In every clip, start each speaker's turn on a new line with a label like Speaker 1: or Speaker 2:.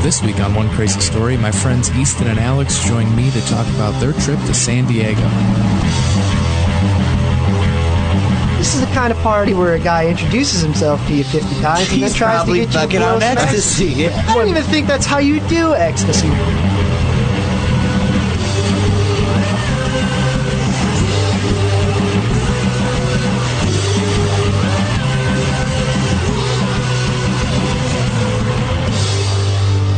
Speaker 1: This week on One Crazy Story, my friends Easton and Alex join me to talk about their trip to San Diego.
Speaker 2: This is the kind of party where a guy introduces himself to you 50 times and then tries to get you
Speaker 3: on ecstasy.
Speaker 2: I don't even think that's how you do ecstasy.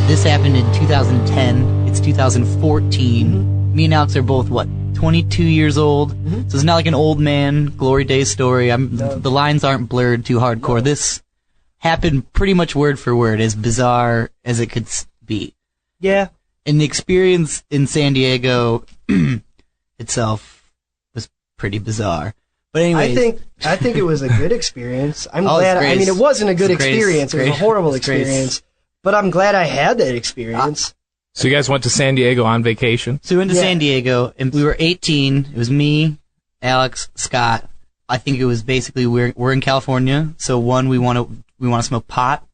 Speaker 3: This happened in 2010. It's 2014. Me and Alex are both, 22 years old? So it's not like an old man glory days story. The lines aren't blurred too hardcore. No. This happened pretty much word for word, as bizarre as it could be.
Speaker 2: Yeah.
Speaker 3: And the experience in San Diego itself was pretty bizarre. But anyways,
Speaker 2: I think it was a good experience. I'm glad. I mean, it wasn't a good experience. It was a horrible experience. But I'm glad I had that experience.
Speaker 1: So you guys went to San Diego on vacation?
Speaker 3: So we went to San Diego, and we were 18. It was me, Alex, Scott. I think it was basically we're in California. So one, we want to smoke pot.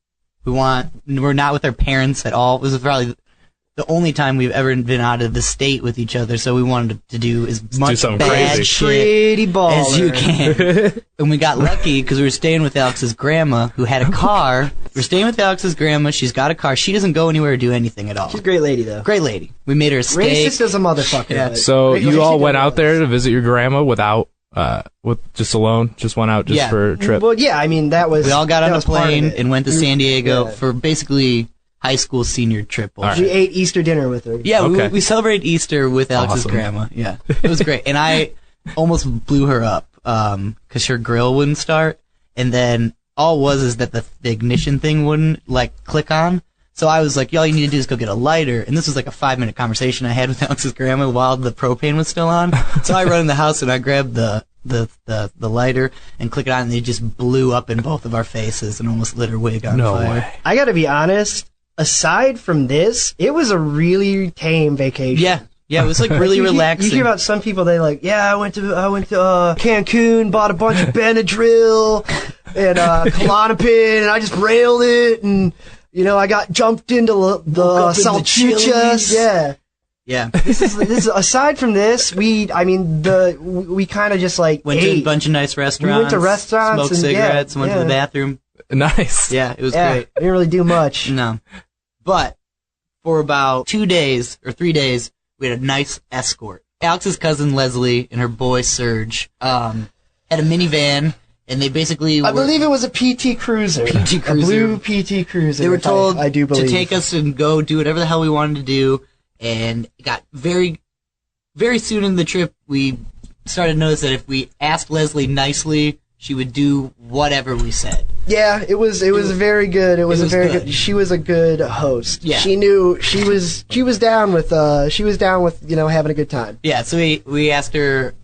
Speaker 3: We're not with our parents at all. This was probably the only time we've ever been out of the state with each other. So we wanted to do as much bad shit as you can. And we got lucky because we were staying with Alex's grandma, who had a car. We're staying with Alex's grandma. She's got a car. She doesn't go anywhere or do anything at all.
Speaker 2: She's a great lady, though.
Speaker 3: Great lady. We made her a steak.
Speaker 2: Racist as a motherfucker.
Speaker 3: Yeah.
Speaker 1: So you all went out there to visit your grandma with just alone? Just went out for a trip?
Speaker 2: Well, yeah, I mean, that was...
Speaker 3: We all got on a plane and went to San Diego for basically high school senior trip.
Speaker 2: Right. We ate Easter dinner with her.
Speaker 3: Yeah, okay. we celebrated Easter with Alex's grandma. Yeah, it was great. And I almost blew her up because her grill wouldn't start. And then all it was is that the ignition thing wouldn't, click on. So I was like, all you need to do is go get a lighter. And this was like a 5-minute conversation I had with Alex's grandma while the propane was still on. So I run in the house and I grabbed the lighter and click it on, and it just blew up in both of our faces and almost lit her wig on fire. No way.
Speaker 2: I gotta be honest, aside from this, it was a really tame vacation.
Speaker 3: Yeah, it was really relaxing.
Speaker 2: You hear about some people, I went to Cancun, bought a bunch of Benadryl and Klonopin, and I just railed it, and I got jumped into the salchichas. Yeah. This is aside from this, we kind of just
Speaker 3: went to a bunch of nice restaurants.
Speaker 2: We went to restaurants,
Speaker 3: smoked cigarettes, went to the bathroom.
Speaker 1: Nice.
Speaker 3: Yeah, it was great.
Speaker 2: We didn't really do much.
Speaker 3: No. But for about 2 days or 3 days, we had a nice escort. Alex's cousin Leslie and her boy Serge had a minivan, and they basically
Speaker 2: I believe it was a PT Cruiser. A blue PT Cruiser.
Speaker 3: They were told
Speaker 2: I do believe.
Speaker 3: to take us and go do whatever the hell we wanted to do, and it got very, very soon in the trip, we started to notice that if we asked Leslie nicely, she would do whatever we said.
Speaker 2: Yeah, it was very good. It was very good. She was a good host.
Speaker 3: Yeah.
Speaker 2: She knew she was down with having a good time.
Speaker 3: Yeah, so we asked her,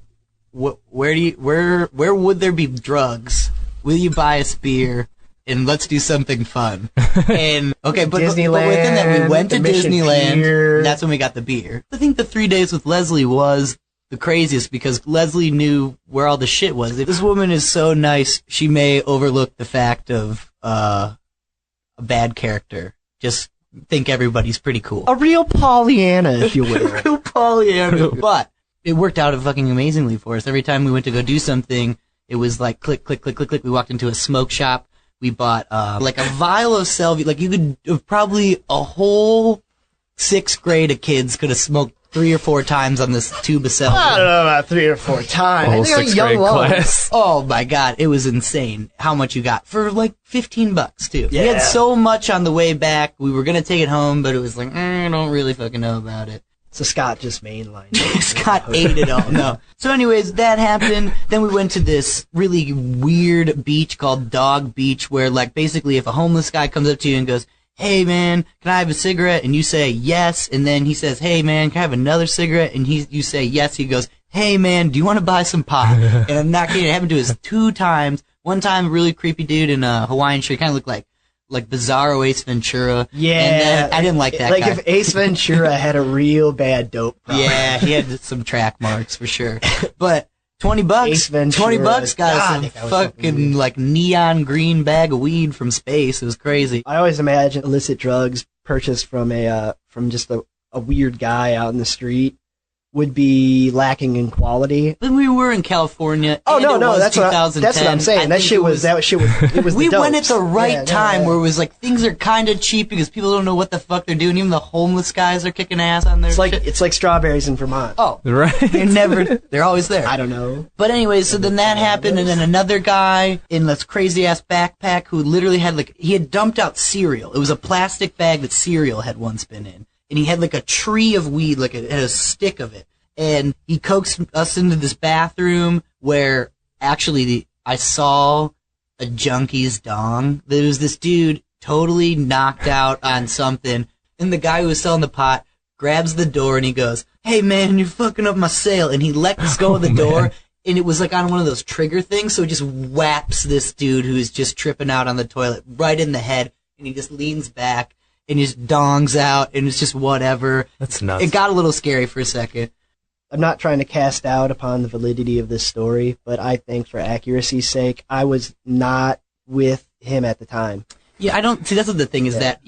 Speaker 3: where would there be drugs? Will you buy us beer? And let's do something fun. And okay, but within that we went to Disneyland. And that's when we got the beer. I think the 3 days with Leslie was the craziest because Leslie knew where all the shit was. If this woman is so nice, she may overlook the fact of a bad character. Just think everybody's pretty cool.
Speaker 2: A real Pollyanna, if you will.
Speaker 3: A real Pollyanna. But it worked out fucking amazingly for us. Every time we went to go do something, it was like click, click, click, click, click. We walked into a smoke shop. We bought a vial of Selvi. Like you could probably a whole 6th grade of kids could have smoked 3 or 4 times on this tube of Selvi.
Speaker 2: I don't know about 3 or 4 times.
Speaker 1: Whole 6th grade class.
Speaker 3: Oh my god, it was insane how much you got for $15 too.
Speaker 2: Yeah.
Speaker 3: We had so much on the way back. We were gonna take it home, but it was like I don't really fucking know about it.
Speaker 2: So Scott just mainlined.
Speaker 3: Scott ate it all. No. So anyways, that happened. Then we went to this really weird beach called Dog Beach where basically if a homeless guy comes up to you and goes, hey man, can I have a cigarette? And you say yes. And then he says, hey man, can I have another cigarette? And you say yes. He goes, hey man, do you want to buy some pot? And I'm not kidding. It happened to us 2 times. One time, a really creepy dude in a Hawaiian shirt, kind of looked like Bizarro Ace Ventura.
Speaker 2: Yeah.
Speaker 3: And then, I didn't like that guy.
Speaker 2: If Ace Ventura had a real bad dope problem.
Speaker 3: Yeah, he had some track marks for sure. But $20, $20 got us some fucking neon green bag of weed from space. It was crazy.
Speaker 2: I always imagine illicit drugs purchased from just a weird guy out in the street would be lacking in quality.
Speaker 3: When we were in California,
Speaker 2: oh no, that's what I'm saying. It was
Speaker 3: we
Speaker 2: the
Speaker 3: went at the right
Speaker 2: yeah,
Speaker 3: time where it was like things are kind of cheap because people don't know what the fuck they're doing. Even the homeless guys are kicking ass on their shit.
Speaker 2: It's like strawberries in Vermont.
Speaker 3: Oh,
Speaker 1: right.
Speaker 3: They're always there.
Speaker 2: I don't know.
Speaker 3: But anyway, so then that happened, and then another guy in this crazy ass backpack who literally had he had dumped out cereal. It was a plastic bag that cereal had once been in. And he had like a tree of weed, like it had a stick of it. And he coaxed us into this bathroom where actually I saw a junkie's dong. There was this dude totally knocked out on something. And the guy who was selling the pot grabs the door and he goes, "Hey man, you're fucking up my sale." And he lets go of the door. And it was like on one of those trigger things. So it just whaps this dude who's just tripping out on the toilet right in the head. And he just leans back. And his dong's out, and it's just whatever.
Speaker 1: That's nuts.
Speaker 3: It got a little scary for a second.
Speaker 2: I'm not trying to cast doubt upon the validity of this story, but I think for accuracy's sake, I was not with him at the time.
Speaker 3: Yeah, I don't see. That's the thing is that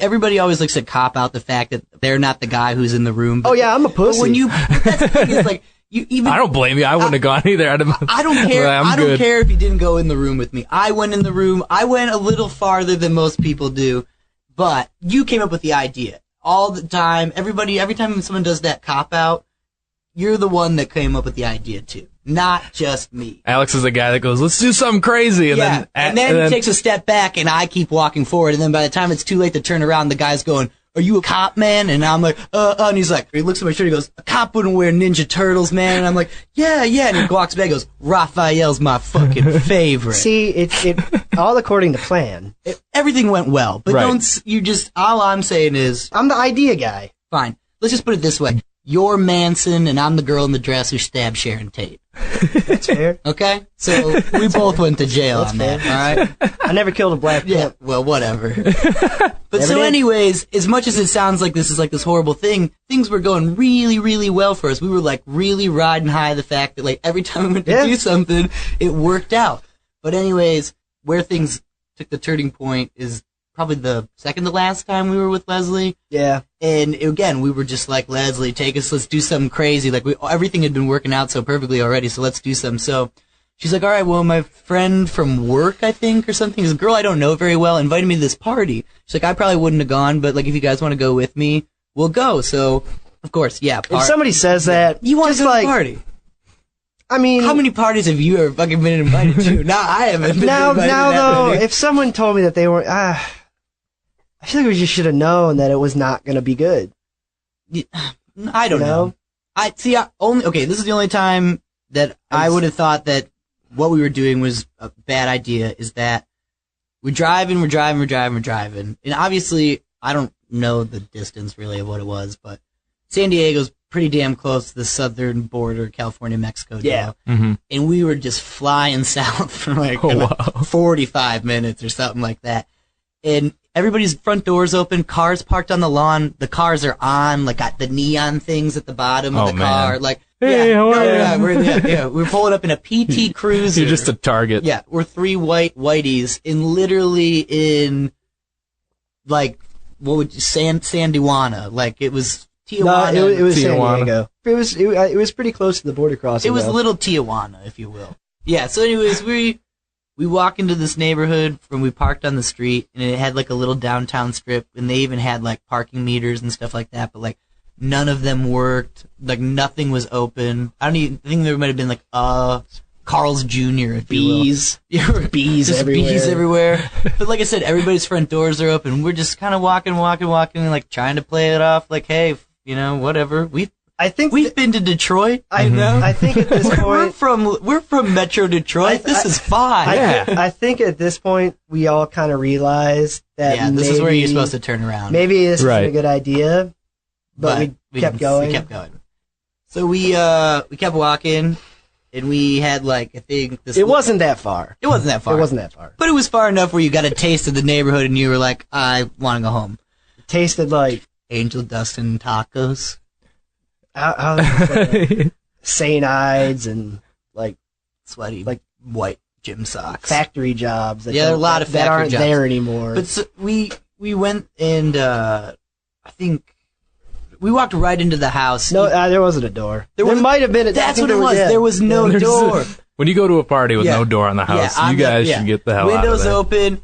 Speaker 3: everybody always looks to cop out the fact that they're not the guy who's in the room.
Speaker 2: Oh yeah, I'm a pussy.
Speaker 3: But when that's the thing is like I
Speaker 1: don't blame you. I wouldn't have gone either.
Speaker 3: I don't care. I don't care if you didn't go in the room with me. I went in the room. I went a little farther than most people do. But you came up with the idea all the time. Every time someone does that cop out, you're the one that came up with the idea too, not just me.
Speaker 1: Alex is the guy that goes, "Let's do something crazy," and then
Speaker 3: he takes a step back, and I keep walking forward. And then by the time it's too late to turn around, the guy's going, "Are you a cop, man?" And I'm like, and he's like, he looks at my shirt, he goes, "A cop wouldn't wear Ninja Turtles, man." And I'm like, yeah. And he walks back and goes, "Raphael's my fucking favorite."
Speaker 2: See, it all according to plan.
Speaker 3: Everything went well, but all I'm saying is,
Speaker 2: I'm the idea guy.
Speaker 3: Fine. Let's just put it this way. You're Manson, and I'm the girl in the dress who stabbed Sharon Tate.
Speaker 2: That's fair.
Speaker 3: Okay? So we both went to jail on that, all right?
Speaker 2: I never killed a black
Speaker 3: Yeah,
Speaker 2: pimp.
Speaker 3: well, whatever. But so anyways, as much as it sounds like this is like this horrible thing, things were going really, really well for us. We were like really riding high the fact that like every time we went to do something, it worked out. But anyways, where things took the turning point is probably the second to last time we were with Leslie.
Speaker 2: Yeah.
Speaker 3: And again, we were just like, "Leslie, take us, let's do something crazy." Like everything had been working out so perfectly already, so let's do something. So she's like, "All right, well, my friend from work, I think, or something, is a girl I don't know very well, invited me to this party." She's like, "I probably wouldn't have gone, but like if you guys want to go with me, we'll go." So, of course, yeah.
Speaker 2: If somebody says that,
Speaker 3: you want to go to
Speaker 2: like,
Speaker 3: a party.
Speaker 2: I mean,
Speaker 3: how many parties have you ever fucking been invited to? Now I haven't been invited to
Speaker 2: now
Speaker 3: that
Speaker 2: though,
Speaker 3: many.
Speaker 2: if someone told me that they were, I feel like we just should have known that it was not going to be good.
Speaker 3: I don't know. This is the only time that I would have thought that what we were doing was a bad idea. Is that we're driving. And obviously, I don't know the distance really of what it was, but San Diego's pretty damn close to the southern border, California, Mexico.
Speaker 2: Yeah.
Speaker 1: Mm-hmm.
Speaker 3: And we were just flying south for like 45 minutes or something like that. And everybody's front doors open, cars parked on the lawn, the cars are on, like got the neon things at the bottom of the car. Like,
Speaker 1: hey, how are you?
Speaker 3: We're pulling up in a PT Cruiser.
Speaker 1: You're just a target.
Speaker 3: Yeah, we're three whiteys in like, what would you, San Diwana. Like, it was Tijuana.
Speaker 2: No, it was
Speaker 1: Tijuana.
Speaker 2: San Diego. It was pretty close to the border crossing.
Speaker 3: It was little Tijuana, if you will. Yeah, so anyways, we walk into this neighborhood we parked on the street, and it had like a little downtown strip, and they even had like parking meters and stuff like that, but like none of them worked. Like nothing was open. I think there might have been like Carl's Jr. if
Speaker 2: bees.
Speaker 3: You will.
Speaker 2: Bees
Speaker 3: just
Speaker 2: everywhere.
Speaker 3: Bees everywhere. But like I said, everybody's front doors are open. We're just kind of walking, and like trying to play it off like, hey, whatever. We've been to Detroit.
Speaker 2: I know. I think at this point
Speaker 3: we're from Metro Detroit. This is fine.
Speaker 2: I think at this point we all kind of realized that
Speaker 3: this is where you're supposed to turn around.
Speaker 2: Maybe this isn't a good idea, but we kept going.
Speaker 3: We kept going. So we kept walking, and we had like I think this.
Speaker 2: It wasn't that far.
Speaker 3: It wasn't that far. But it was far enough where you got a taste of the neighborhood, and you were like, I want to go home.
Speaker 2: It tasted like
Speaker 3: Angel Dust and tacos.
Speaker 2: How St. Ides and like
Speaker 3: sweaty, like white gym socks,
Speaker 2: factory jobs.
Speaker 3: There are a lot of
Speaker 2: that aren't
Speaker 3: jobs
Speaker 2: there anymore.
Speaker 3: But so we we went and I think we walked right into the house.
Speaker 2: No, there wasn't a door. There might have been.
Speaker 3: That's what it was. There was no door.
Speaker 1: When you go to a party with no door on the house, you guys should get the hell out of there.
Speaker 3: Windows open.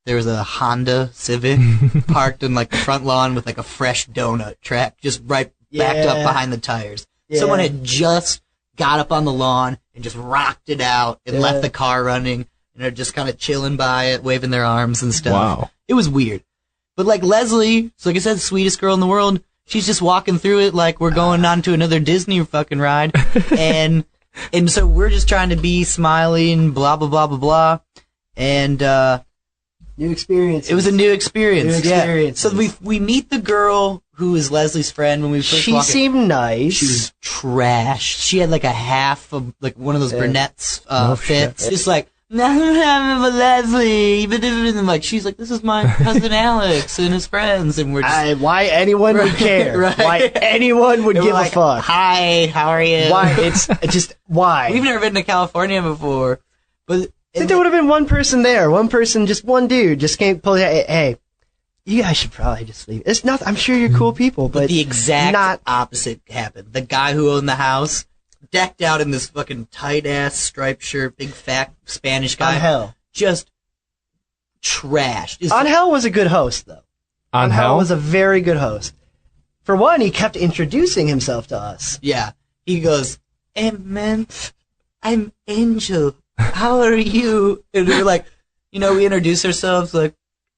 Speaker 3: There was a Honda Civic parked in like the front lawn with like a fresh donut track just right backed up behind the tires. Yeah. Someone had just got up on the lawn and just rocked it out and left the car running, and they're just kind of chilling by it, waving their arms and stuff.
Speaker 1: Wow.
Speaker 3: It was weird. But like Leslie, so like I said, the sweetest girl in the world, she's just walking through it like we're going on to another Disney fucking ride. and so we're just trying to be smiley and blah, blah, blah, blah, blah. And,
Speaker 2: new experience.
Speaker 3: It was a new experience. Yeah. So we meet the girl who is Leslie's friend when we first walked in.
Speaker 2: She seemed nice.
Speaker 3: She was trashed. She had like a half of like one of those brunettes fits. Just like, no, I'm Leslie. And like she's like, this is my cousin Alex and his friends, and we're just
Speaker 2: why anyone would care? Right. Why anyone would give a fuck?
Speaker 3: Hi, how are you?
Speaker 2: Why? It's just why.
Speaker 3: We've never been to California before, but
Speaker 2: I think there would have been one person there. One person, just one dude, just came pull. Hey, you guys should probably just leave. It's not. I'm sure you're cool people, but
Speaker 3: the exact opposite happened. The guy who owned the house, decked out in this fucking tight ass striped shirt, big fat Spanish guy.
Speaker 2: Angel.
Speaker 3: Just trashed.
Speaker 2: Angel was a good host, though. Angel was a very good host. For one, he kept introducing himself to us.
Speaker 3: Yeah. He goes, "Hey, man, I'm Angel. How are you?" And we're like, we introduce ourselves, like,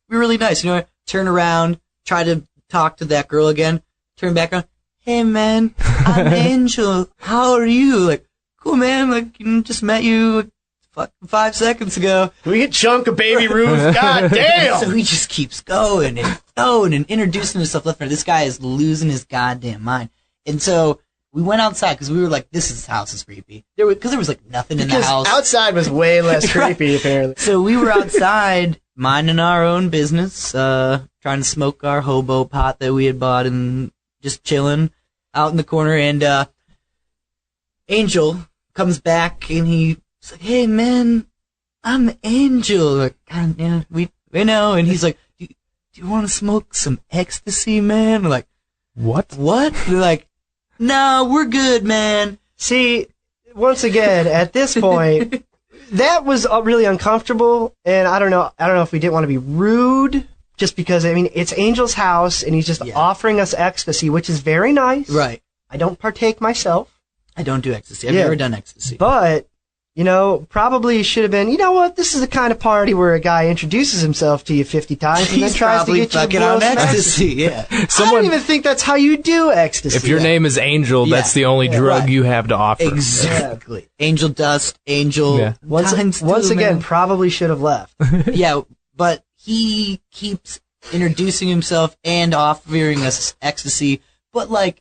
Speaker 3: we're really nice. Turn around, try to talk to that girl again, turn back on. "Hey, man, I'm Angel. How are you?" Like, "Cool, man. Like, just met you fucking 5 seconds ago."
Speaker 2: We get chunk of Baby Ruth. God damn.
Speaker 3: So he just keeps going and introducing himself left and right. This guy is losing his goddamn mind. And so we went outside because we were like, this house is creepy. Because there was like nothing in the house.
Speaker 2: Outside was way less creepy, apparently.
Speaker 3: So we were outside minding our own business, trying to smoke our hobo pot that we had bought and just chilling out in the corner, and Angel comes back and he's like, "Hey, man, I'm Angel." Like, yeah, we know. And he's like, do you want to smoke some ecstasy, man? We're like, what? They're like, "No, we're good, man."
Speaker 2: See, once again, at this point, that was really uncomfortable, and I don't know if we didn't want to be rude. Just because, it's Angel's house, and he's just offering us ecstasy, which is very nice.
Speaker 3: Right.
Speaker 2: I don't partake myself.
Speaker 3: I don't do ecstasy. I've never done ecstasy.
Speaker 2: But, probably should have been, this is the kind of party where a guy introduces himself to you 50 times and then tries to get you to blow some
Speaker 3: ecstasy. Yeah.
Speaker 2: I don't even think that's how you do ecstasy.
Speaker 1: If your name is Angel, that's the only drug you have to offer.
Speaker 3: Exactly. Yeah. Angel dust, Angel. Yeah.
Speaker 2: Once again, probably should have left.
Speaker 3: Yeah, but he keeps introducing himself and offering us ecstasy, but like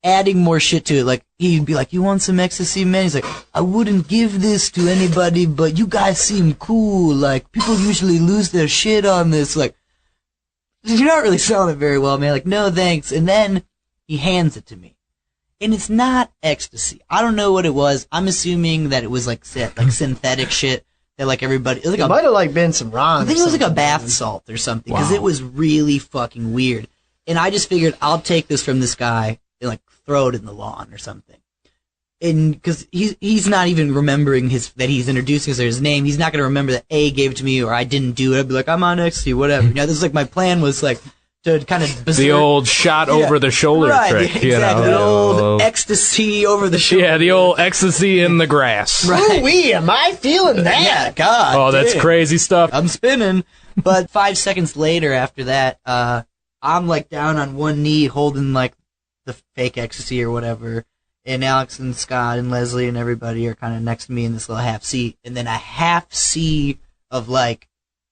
Speaker 3: adding more shit to it. Like he'd be like, "You want some ecstasy, man?" He's like, "I wouldn't give this to anybody, but you guys seem cool. Like people usually lose their shit on this. Like you're not really selling it very well, man. Like no thanks." And then he hands it to me, and it's not ecstasy. I don't know what it was. I'm assuming that it was like synthetic shit. That like everybody, it
Speaker 2: might have been some wrong.
Speaker 3: I think it was like a bath salt or something because it was really fucking weird. And I just figured I'll take this from this guy and like throw it in the lawn or something. And because he's not even remembering that he's introducing us or his name, he's not gonna remember that A gave it to me or I didn't do it. I'd be like, "I'm on ecstasy, whatever." This is like my plan was like to kind of
Speaker 1: the old shot over the shoulder trick,
Speaker 3: exactly. The old ecstasy over the shoulder.
Speaker 1: Yeah, the old ecstasy in the grass.
Speaker 3: Right.
Speaker 2: Ooh-wee, am I feeling that?
Speaker 3: Yeah, God.
Speaker 1: Oh, that's crazy stuff.
Speaker 3: I'm spinning. But 5 seconds later, after that, I'm like down on one knee, holding like the fake ecstasy or whatever, and Alex and Scott and Leslie and everybody are kind of next to me in this little half seat, and then a half seat of like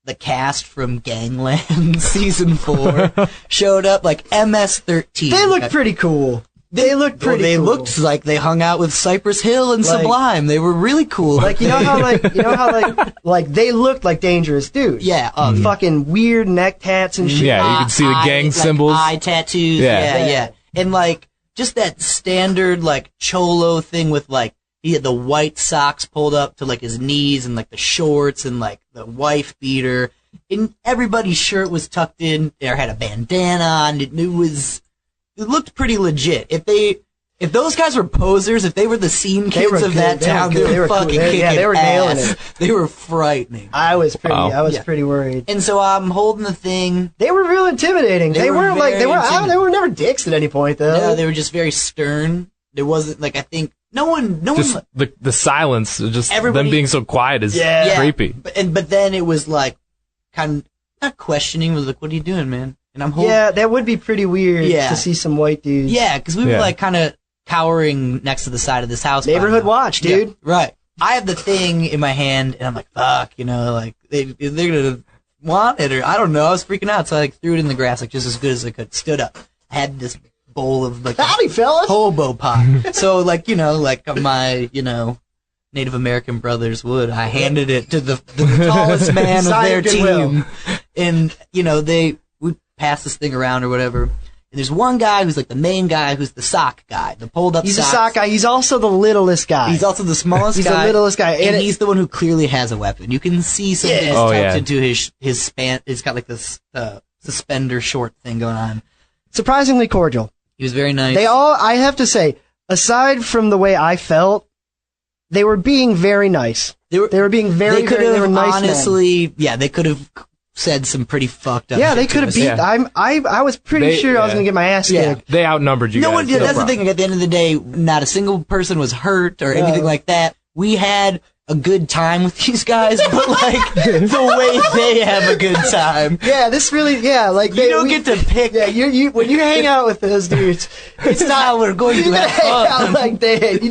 Speaker 3: the cast from Gangland season 4 showed up, like MS-13.
Speaker 2: They looked pretty cool. They looked pretty cool.
Speaker 3: They looked like they hung out with Cypress Hill and Sublime. They were really cool.
Speaker 2: Like, how they looked like dangerous dudes.
Speaker 3: Yeah.
Speaker 2: Fucking weird neck tats and shit.
Speaker 1: Yeah, you could see the gang symbols.
Speaker 3: Eye tattoos. Yeah. And like, just that standard, like, cholo thing with like, he had the white socks pulled up to like his knees and like the shorts and like the wife beater. And everybody's shirt was tucked in. They had a bandana on. It looked pretty legit. If those guys were posers, if they were the scene kids of that town, they were fucking kicking ass.
Speaker 2: They were nailing it.
Speaker 3: They were frightening.
Speaker 2: I was pretty worried.
Speaker 3: And so I'm holding the thing.
Speaker 2: They were real intimidating. They were never dicks at any point though.
Speaker 3: No, they were just very stern. There wasn't I think no one.
Speaker 1: Just the silence, just them being so quiet is creepy.
Speaker 3: But then it was kind of not questioning. It was like, what are you doing, man? And I'm holding.
Speaker 2: Yeah, that would be pretty weird to see some white dudes.
Speaker 3: Yeah, because we were kind of cowering next to the side of this house.
Speaker 2: Neighborhood watch, dude.
Speaker 3: Yeah, right. I have the thing in my hand, and I'm like, fuck, they're gonna want it, or I don't know. I was freaking out, so I threw it in the grass, just as good as I could. Stood up, had this bowl of
Speaker 2: howdy, fellas,
Speaker 3: hobo pot. So my Native American brothers would. I handed it to the tallest man of their team, and they would pass this thing around or whatever. And there's one guy who's the main guy, who's the sock guy, the pulled up.
Speaker 2: He's a sock guy. He's also the littlest guy.
Speaker 3: He's also the smallest guy.
Speaker 2: He's the littlest guy,
Speaker 3: and he's the one who clearly has a weapon. You can see something tucked into his span. It's got this suspender short thing going on.
Speaker 2: Surprisingly cordial.
Speaker 3: He was very nice.
Speaker 2: I have to say, aside from the way I felt, they were being very nice. They were being very, they were nice
Speaker 3: honestly,
Speaker 2: men.
Speaker 3: Yeah, they could have said some pretty fucked up.
Speaker 2: Yeah, they could have beat. Yeah. I was pretty sure I was gonna get my ass kicked.
Speaker 1: They outnumbered you.
Speaker 3: No
Speaker 1: guys.
Speaker 3: one did. That's the thing. At the end of the day, not a single person was hurt or anything like that. We had a good time with these guys, but the way they have a good time.
Speaker 2: Yeah, this really. Yeah,
Speaker 3: you don't get to pick.
Speaker 2: Yeah, you when you hang out with those dudes, it's not
Speaker 3: how we're going to have
Speaker 2: hang
Speaker 3: fun.
Speaker 2: out like they. You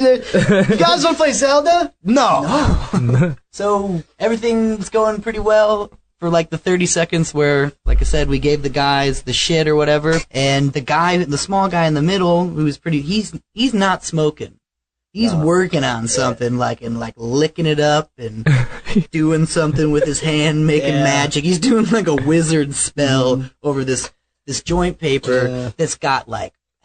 Speaker 2: guys want to play Zelda?
Speaker 3: No. So everything's going pretty well. For the 30 seconds where, like I said, we gave the guys the shit or whatever, and the small guy in the middle, who's he's not smoking. He's working on something, and licking it up and doing something with his hand, making magic. He's doing a wizard spell over this joint paper that's got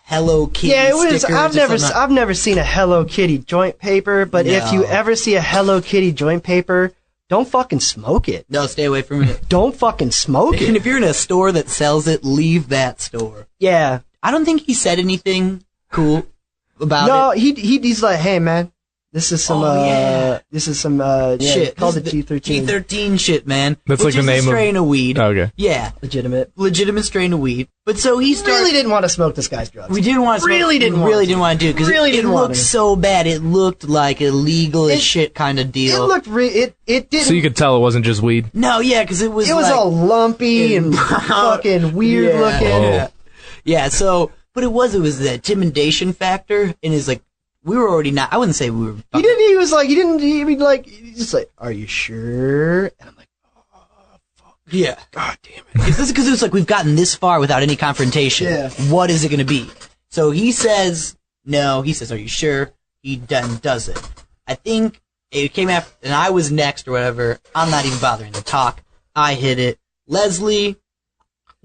Speaker 3: Hello Kitty.
Speaker 2: Yeah, it was.
Speaker 3: stickers.
Speaker 2: I've never seen a Hello Kitty joint paper, but if you ever see a Hello Kitty joint paper, don't fucking smoke it.
Speaker 3: No, stay away from it.
Speaker 2: Don't fucking smoke it.
Speaker 3: And if you're in a store that sells it, leave that store.
Speaker 2: Yeah.
Speaker 3: I don't think he said anything cool about it.
Speaker 2: No, he's like, hey man, this is some
Speaker 3: shit.
Speaker 2: Called the G13.
Speaker 3: G13 shit, man.
Speaker 1: That's
Speaker 3: which
Speaker 1: the
Speaker 3: is
Speaker 1: name
Speaker 3: a strain of weed.
Speaker 1: Oh, okay.
Speaker 3: Yeah. Legitimate strain of weed. But so he
Speaker 2: really didn't want to smoke this guy's drugs.
Speaker 3: We didn't want to smoke.
Speaker 2: Really didn't
Speaker 3: want to do it because it looked so bad. It looked like illegal as shit kind of deal.
Speaker 2: It looked it didn't.
Speaker 1: So you could tell it wasn't just weed.
Speaker 3: No, yeah, because it was
Speaker 2: all lumpy and fucking weird looking.
Speaker 3: Yeah. So, but it was the intimidation factor, and is we were already not. I wouldn't say we were.
Speaker 2: He's just like, are you sure? And I'm like, oh, fuck.
Speaker 3: Yeah.
Speaker 2: God damn it.
Speaker 3: Is this because it's we've gotten this far without any confrontation?
Speaker 2: Yeah.
Speaker 3: What is it going to be? So he says no. He says, are you sure? He then does it. I think it came after, and I was next or whatever. I'm not even bothering to talk. I hit it. Leslie.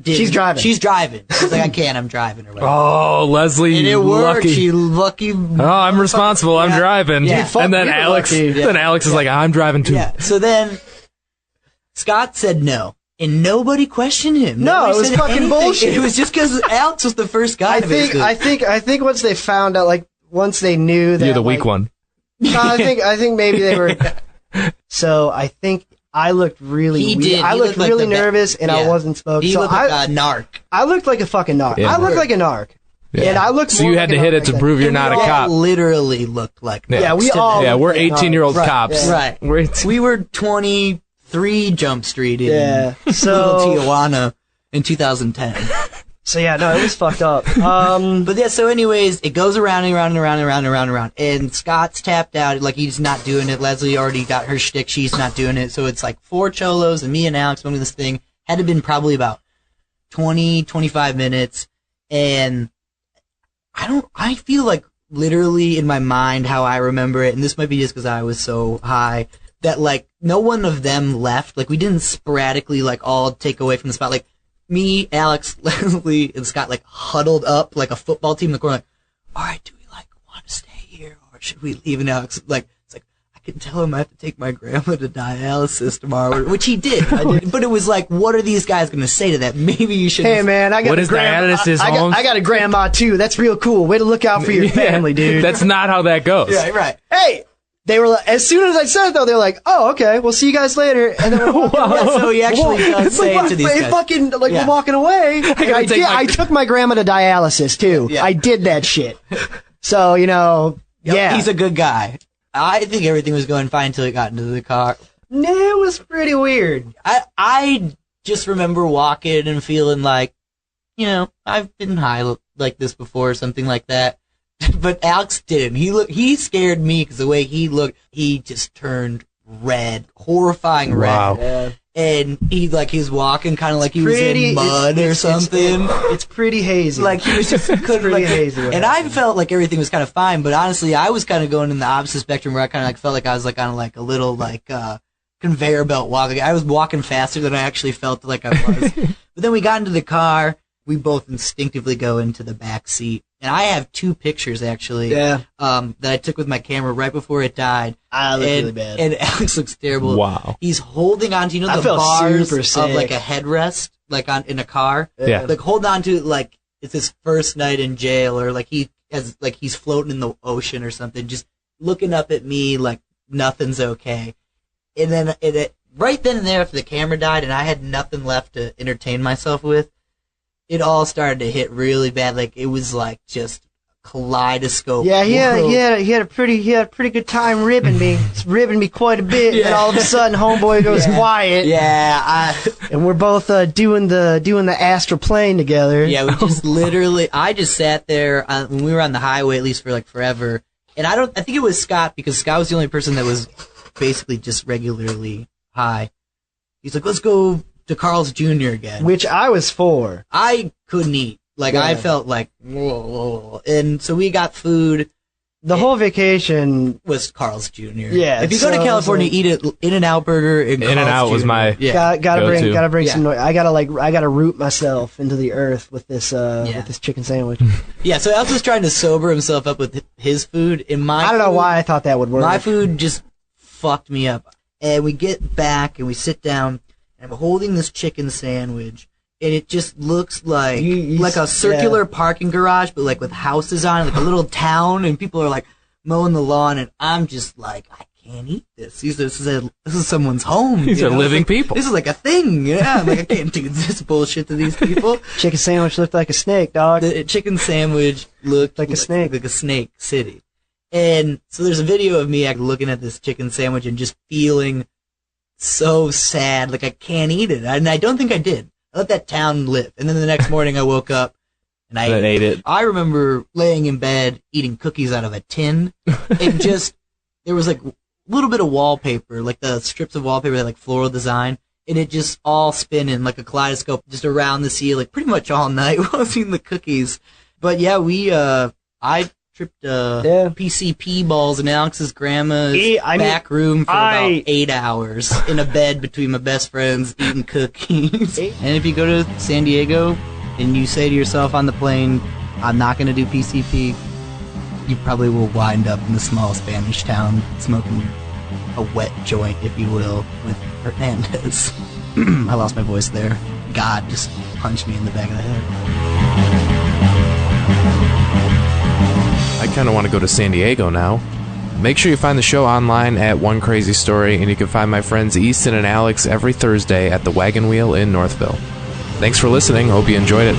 Speaker 2: She's driving.
Speaker 3: She's like, I can't, I'm driving or whatever.
Speaker 1: Oh, Leslie,
Speaker 3: and it worked.
Speaker 1: Lucky.
Speaker 3: She lucky.
Speaker 1: Oh, I'm responsible. I'm driving.
Speaker 3: Yeah.
Speaker 1: And then Alex is like, I'm driving too.
Speaker 3: Yeah. So then Scott said no. And nobody questioned him.
Speaker 2: No, it was fucking bullshit.
Speaker 3: It was just because Alex was the first guy.
Speaker 2: I think once they found out, once they knew that
Speaker 1: you're the weak one.
Speaker 2: No, I think maybe they were. So I think I looked really weird. I looked really nervous, and I wasn't smoking.
Speaker 3: He looked like a narc.
Speaker 2: I looked like a fucking narc.
Speaker 1: Yeah.
Speaker 2: I looked like a narc. Yeah. And I looked.
Speaker 1: So you had to hit it to prove you're not a cop.
Speaker 3: Literally looked like.
Speaker 2: Yeah, we all.
Speaker 1: Yeah, we're 18-year-old cops.
Speaker 3: Yeah. Right. We were 23 Jump Street in
Speaker 2: so
Speaker 3: Little Tijuana in 2010.
Speaker 2: So yeah, no, it was fucked up.
Speaker 3: But yeah, so anyways, it goes around and around and around and around and around and around. And Scott's tapped out, he's not doing it. Leslie already got her shtick, she's not doing it. So it's 4 cholos and me and Alex doing this thing. Had to been probably about 20, 25 minutes. And I feel literally in my mind how I remember it, and this might be just because I was so high, that no one of them left. We didn't sporadically all take away from the spot. Me, Alex, Leslie, and Scott huddled up like a football team in the corner. All right, do we want to stay here or should we leave? And Alex it's can tell him I have to take my grandma to dialysis tomorrow, which he did. I did. But it was like, what are these guys going to say to that? Maybe you should.
Speaker 2: Hey, man, I got
Speaker 1: What is dialysis, Holmes?
Speaker 2: I got a grandma, too. That's real cool. Way to look out for your family, dude.
Speaker 1: That's not how that goes.
Speaker 3: Yeah, right.
Speaker 2: Hey! They were like, as soon as I said it, though, they were like, "Oh, okay, we'll see you guys later." And then we're walking away.
Speaker 3: So he actually does say it to these guys.
Speaker 2: Fucking, like, we're walking away. I took my grandma to dialysis, too.
Speaker 3: Yeah.
Speaker 2: I did that shit. So, you know, yeah.
Speaker 3: He's a good guy. I think everything was going fine until he got into the car.
Speaker 2: No, it was pretty weird.
Speaker 3: I just remember walking and feeling like, you know, I've been high like this before or something like that. But Alex didn't. He scared me because the way he looked, he just turned red, horrifying red.
Speaker 1: Wow.
Speaker 2: Yeah.
Speaker 3: And he's walking kind of like he was in mud or something.
Speaker 2: It's pretty hazy.
Speaker 3: Like he was just couldn't like
Speaker 2: hazy.
Speaker 3: And I felt like everything was kind of fine, but honestly, I was kind of going in the opposite spectrum where I kind of like felt like I was like on like a little like conveyor belt walking. I was walking faster than I actually felt like I was. But then we got into the car. We both instinctively go into the back seat. And I have 2 pictures, actually, that I took with my camera right before it died.
Speaker 2: I look really bad.
Speaker 3: And Alex looks terrible.
Speaker 1: Wow.
Speaker 3: He's holding on to, the bars of, like, a headrest, like, in a car.
Speaker 1: Yeah.
Speaker 3: Like, holding on to it like it's his first night in jail, or like he's floating in the ocean or something, just looking up at me like nothing's okay. And then, right then and there, after the camera died and I had nothing left to entertain myself with, it all started to hit really bad. Like it was like just kaleidoscope.
Speaker 2: Yeah, he had a pretty good time ribbing me. It's ribbing me quite a bit. Yeah. And all of a sudden, homeboy goes quiet.
Speaker 3: Yeah,
Speaker 2: and we're both doing the astral plane together.
Speaker 3: Yeah, we just literally. I just sat there when we were on the highway, at least for like forever. And I think it was Scott, because Scott was the only person that was basically just regularly high. He's like, let's go to Carl's Jr. again.
Speaker 2: Which I was for.
Speaker 3: I couldn't eat. Like, I felt like, whoa. And so we got food.
Speaker 2: The whole vacation
Speaker 3: was Carl's Jr.
Speaker 2: Yeah.
Speaker 3: If you go to California, eat at In-N-Out Burger.
Speaker 1: In-N-Out was my
Speaker 2: gotta bring some. I gotta root myself into the earth with this chicken sandwich.
Speaker 3: Yeah. So Alex was trying to sober himself up with his food. And I
Speaker 2: don't know why I thought that would work.
Speaker 3: My food just fucked me up. And we get back and we sit down. And I'm holding this chicken sandwich, and it just looks like a circular parking garage, but like with houses on it, like a little town, and people are like mowing the lawn, and I'm just like, I can't eat this. This is someone's home.
Speaker 1: These are living people.
Speaker 3: This is like a thing. Yeah, I'm like, I can't do this bullshit to these people.
Speaker 2: Chicken sandwich looked like a snake, dog.
Speaker 3: The chicken sandwich looked
Speaker 2: like a snake.
Speaker 3: Like a snake city. And so there's a video of me looking at this chicken sandwich and just feeling so sad, like I can't eat it. And I don't think I did. I let that town live. And then the next morning I woke up and I ate it. I remember laying in bed eating cookies out of a tin, and just there was like a little bit of wallpaper, like the strips of wallpaper that like floral design, and it just all spinning like a kaleidoscope just around the ceiling pretty much all night while I was eating the cookies. But yeah, I tripped PCP balls in Alex's grandma's back room for about 8 hours in a bed between my best friends eating cookies. And if you go to San Diego and you say to yourself on the plane, I'm not going to do PCP, you probably will wind up in the small Spanish town smoking a wet joint, if you will, with Hernandez. I lost my voice there. God just punched me in the back of the head.
Speaker 1: I kind of want to go to San Diego now. Make sure you find the show online at One Crazy Story, and you can find my friends Easton and Alex every Thursday at the Wagon Wheel in Northville. Thanks for listening. Hope you enjoyed it.